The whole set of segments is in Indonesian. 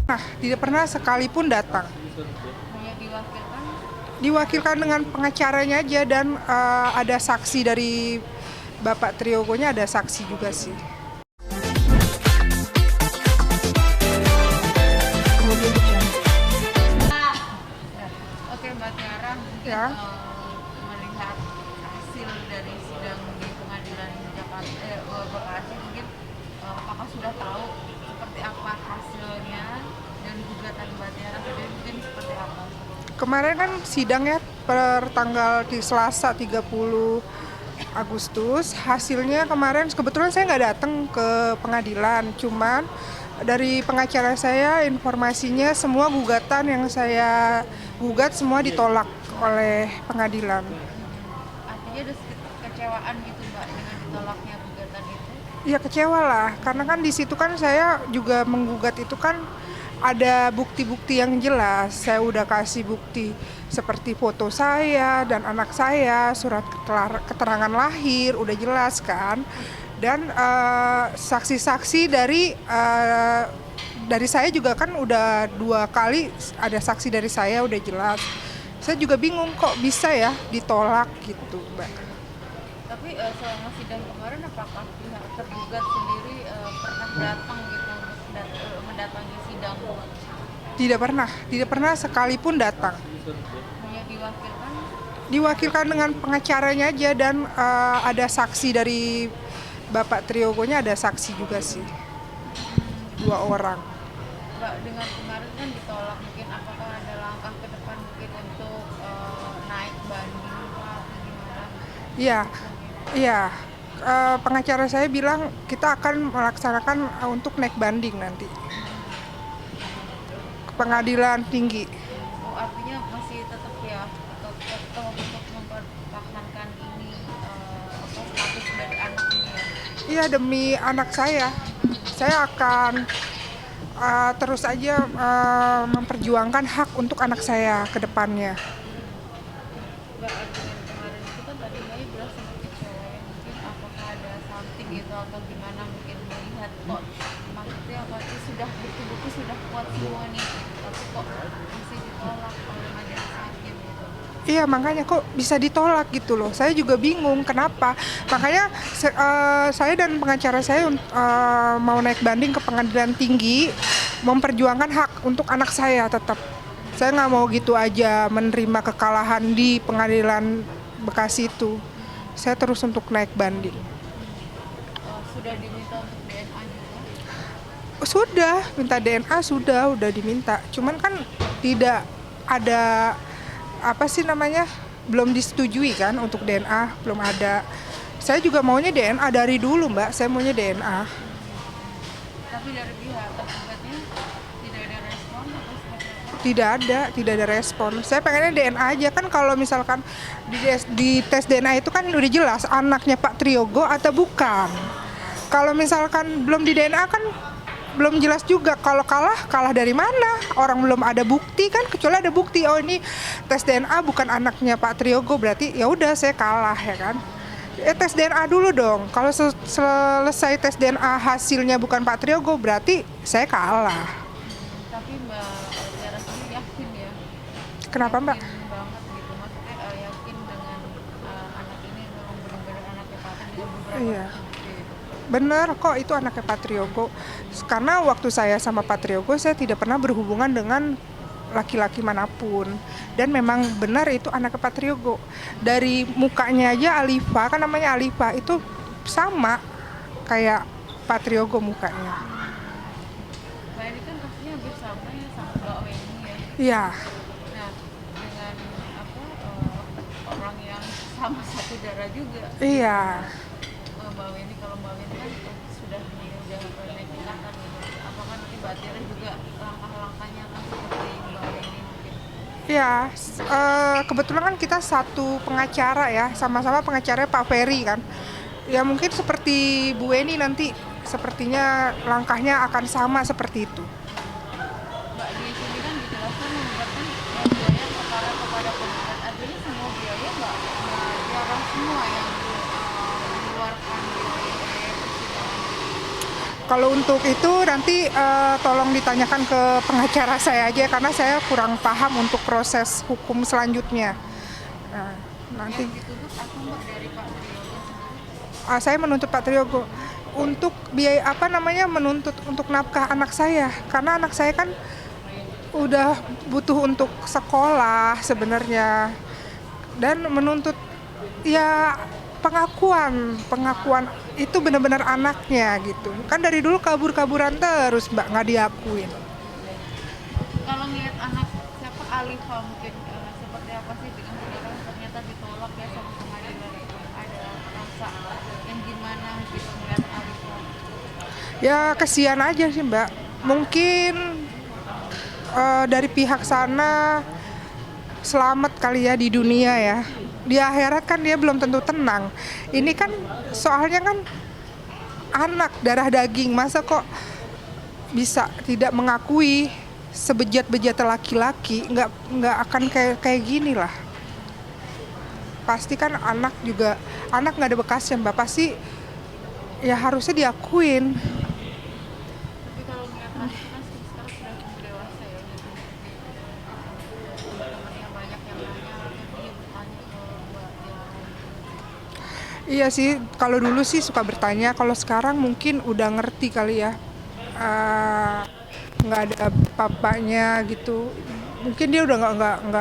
Nah, tidak pernah sekalipun datang. Hanya diwakilkan. Diwakilkan dengan pengacaranya aja dan ada saksi dari Bapak Triogonya, ada saksi juga sih. Oke, Mbak Tiara, mungkin Ya. melihat hasil dari sidang di Pengadilan Bekasi, mungkin Kakak sudah tahu seperti apa hasilnya dan gugatan Mbak Tiara sendiri mungkin seperti apa? Kemarin kan sidangnya per tanggal di Selasa 30 Agustus. Hasilnya kemarin kebetulan saya nggak datang ke pengadilan, cuman dari pengacara saya informasinya semua gugatan yang saya gugat semua ditolak oleh pengadilan. Artinya ada sedikit kekecewaan gitu Mbak dengan ditolaknya gugatan itu? Ya kecewa lah, karena kan di situ kan saya juga menggugat itu kan ada bukti-bukti yang jelas. Saya udah kasih bukti seperti foto saya dan anak saya, surat keterangan lahir, udah jelas kan. Dan saksi-saksi dari saya juga kan udah 2 kali ada saksi dari saya udah jelas. Saya juga bingung kok bisa ya ditolak gitu, Mbak. Tapi selama sidang kemarin apakah pihak tergugat sendiri pernah datang gitu untuk mendatangi sidang? Tidak pernah sekalipun datang. Hanya diwakilkan. Diwakilkan dengan pengacaranya aja dan ada saksi dari Bapak Triogonya, ada saksi juga sih, 2 orang. Mbak, dengan kemarin kan ditolak, mungkin apakah ada langkah ke depan mungkin untuk naik banding atau gimana? Iya, iya. Pengacara saya bilang kita akan melaksanakan untuk naik banding nanti ke pengadilan tinggi. Oh, artinya masih tetap ya tetap untuk mempertahankan ini status dari anak ini ya? Iya, demi anak saya akan terus aja memperjuangkan hak untuk anak saya ke depannya. Mbak, dengan kemarin itu kan tadi Mbak bilang sempat kecewa ya, mungkin apakah ada something gitu atau gimana mungkin melihat kok maksudnya apa sih sudah bukti-bukti sudah kuat semua nih tapi kok masih ditolak oleh majelis hakim gitu. Iya, makanya kok bisa ditolak gitu loh. Saya juga bingung kenapa. Makanya saya dan pengacara saya mau naik banding ke pengadilan tinggi, memperjuangkan hak untuk anak saya tetap. Saya nggak mau gitu aja menerima kekalahan di pengadilan Bekasi itu. Saya terus untuk naik banding. Sudah diminta untuk DNA juga. Sudah, minta DNA udah diminta. Cuman kan tidak ada apa sih namanya, belum disetujui kan untuk DNA, belum ada. Saya juga maunya DNA dari dulu, Mbak. Saya maunya DNA. Tapi dari pihak tergugatnya tidak ada respon atau seperti apa? Tidak ada respon. Saya pengennya DNA aja kan, kalau misalkan di tes DNA itu kan udah jelas anaknya Pak Triogo atau bukan. Kalau misalkan belum di DNA kan belum jelas juga. Kalau kalah dari mana? Orang belum ada bukti kan, kecuali ada bukti oh ini tes DNA bukan anaknya Pak Triogo, berarti ya udah saya kalah ya kan. Tes DNA dulu dong. Kalau selesai tes DNA hasilnya bukan Pak Triogo, berarti saya kalah. Tapi Mbak Tiara sendiri yakin ya? Kenapa, Mbak? Yakin banget gitu, maksudnya yakin dengan anak ini memang benar-benar anaknya Pak dengan beberapa Iya. bukti gitu. Bener kok itu anaknya Pak Triogo. Karena waktu saya sama Pak Triogo saya tidak pernah berhubungan dengan laki-laki manapun. Dan memang benar itu anaknya Pak Triogo. Dari mukanya aja Alifa, kan namanya Alifa, itu sama kayak Pak Triogo mukanya. Mbak ini kan kasusnya hampir sama ya sama Mbak Weni ya. Iya, Nah, dengan apa orang yang sama satu darah juga. iya. Mbak Weni, kalau Mbak Weni kan sudah naik tingkatan gitu. Apakah nanti Mbak Tiara juga langkah-langkahnya akan seperti Mbak Weni mungkin? Ya, kebetulan kan kita satu pengacara ya, sama-sama pengacaranya Pak Ferry kan. Ya mungkin seperti Bu Weni nanti, sepertinya langkahnya akan sama seperti itu. Mbak, di sini kan dijelaskan menggunakan biaya perkara kepada penggugat, artinya semua biaya Mbak Tiara semua yang mengeluarkan biaya persidangan gitu. Kalau untuk itu nanti tolong ditanyakan ke pengacara saya aja karena saya kurang paham untuk proses hukum selanjutnya. Nah, nanti Yang dituntut apa Mbak dari Pak Triyogo sendiri? saya menuntut Pak Triyogo untuk biaya menuntut untuk nafkah anak saya karena anak saya kan udah butuh untuk sekolah sebenarnya dan menuntut ya pengakuan itu benar-benar anaknya gitu kan dari dulu kabur-kaburan terus Mbak nggak diakuin. Kalau ngeliat anak siapa Alifa mungkin seperti apa sih dengan tindakan ternyata ditolak ya sama pengadilan itu, ada rasa yang gimana gitu ngeliat Alifa? Ya kesian aja sih Mbak, mungkin dari pihak sana selamat kali ya di dunia ya, di akhirat kan dia belum tentu tenang. Ini kan soalnya kan anak darah daging, masa kok bisa tidak mengakui sebejat-bejat laki-laki, nggak akan kayak gini lah. Pasti kan anak nggak ada bekasnya Mbak, pasti ya harusnya diakuin. Tapi kalau ngeliat Alifa kan sekarang sudah dewasa ya, gitu. Teman-temannya banyak yang nanya, dia bertanya ke Mbak ya. Iya sih, kalau dulu sih suka bertanya, kalau sekarang mungkin udah ngerti kali ya. Eh, nggak ada papanya gitu. Mungkin dia udah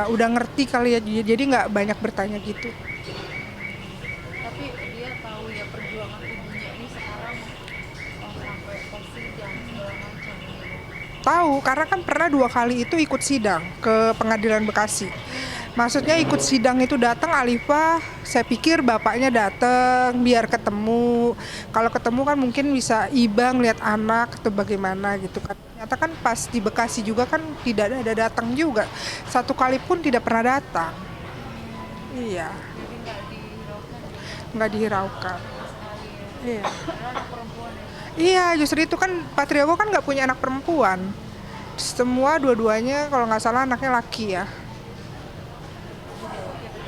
udah ngerti kali ya, jadi nggak banyak bertanya gitu. Tapi dia tahu ya perjuangan ibunya ini sekarang sampai persidang segala macam gitu. Tahu, karena kan pernah 2 kali itu ikut sidang ke Pengadilan Bekasi. Maksudnya ikut sidang itu datang Alifa, saya pikir bapaknya datang biar ketemu. Kalau ketemu kan mungkin bisa iba ngeliat anak atau bagaimana gitu kan. Ternyata kan pas di Bekasi juga kan tidak ada datang juga. 1 kali pun tidak pernah datang. Iya, Jadi nggak dihiraukan ya nggak dihiraukan. sama sekali ya. Iya. Padahal anak perempuan ya. Iya, justru itu kan Pak Triyogo kan nggak punya anak perempuan. Semua dua-duanya kalau nggak salah anaknya laki ya.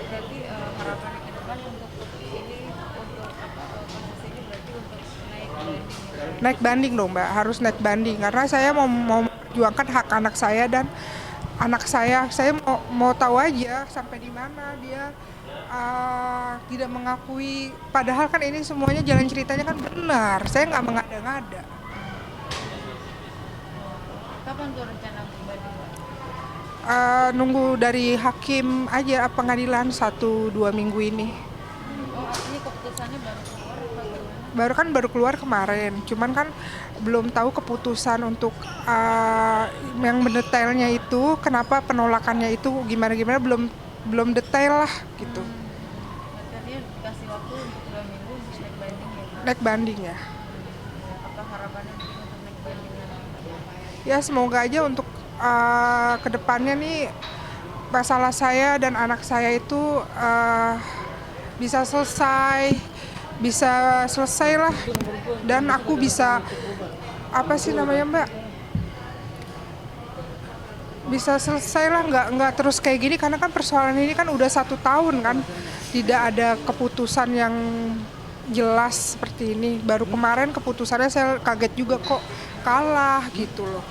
Berarti harapannya ke depan untuk ini untuk apa kasus ini berarti untuk naik banding ya. Naik banding dong Mbak, harus naik banding karena saya mau memperjuangkan hak anak saya dan anak saya mau tahu aja sampai di mana dia tidak mengakui, padahal kan ini semuanya jalan ceritanya kan benar, saya nggak mengada-ngada. Kapan tuh rencana banding Mbak? Nunggu dari hakim aja pengadilan 1-2 minggu ini. Oh artinya keputusannya baru keluar apa gimana? Baru keluar kemarin, cuman kan belum tahu keputusan untuk yang mendetailnya itu kenapa penolakannya itu gimana belum detail lah gitu. Berarti dia dikasih waktu untuk 2 minggu untuk naik banding ya Mbak? Naik banding ya. Apa harapannya mungkin untuk naik banding lagi? Ya semoga aja untuk kedepannya nih masalah saya dan anak saya itu bisa selesai lah dan aku bisa apa sih namanya Mbak, bisa selesai lah, nggak terus kayak gini karena kan persoalan ini kan udah 1 tahun kan tidak ada keputusan yang jelas seperti ini. Baru kemarin keputusannya saya kaget juga kok kalah gitu loh.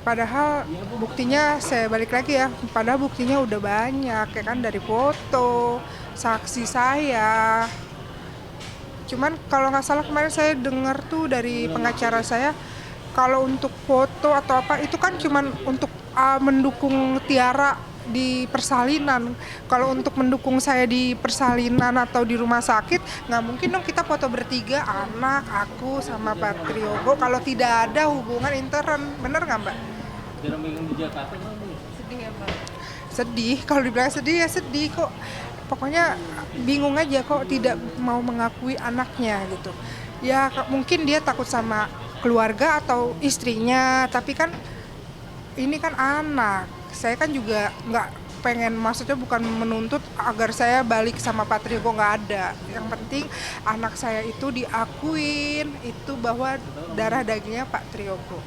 Padahal buktinya saya balik lagi ya, padahal buktinya udah banyak ya kan dari foto, saksi saya. Cuman kalau nggak salah kemarin saya dengar tuh dari pengacara saya, kalau untuk foto atau apa itu kan cuman untuk mendukung Tiara di persalinan. Kalau untuk mendukung saya di persalinan atau di rumah sakit, nggak mungkin dong kita foto bertiga, anak, aku sama Pak Triyogo kalau tidak ada hubungan intern, bener nggak Mbak? Jarang megang di Jakarta kan Bu? Sedih ya Mbak? Sedih, kalau dibilang sedih ya sedih kok. Pokoknya bingung aja kok tidak mau mengakui anaknya gitu. Ya mungkin dia takut sama keluarga atau istrinya, tapi kan ini kan anak. Saya kan juga nggak pengen, maksudnya bukan menuntut agar saya balik sama Pak Triyogo, nggak ada. Yang penting anak saya itu diakuin itu bahwa darah dagingnya Pak Triyogo.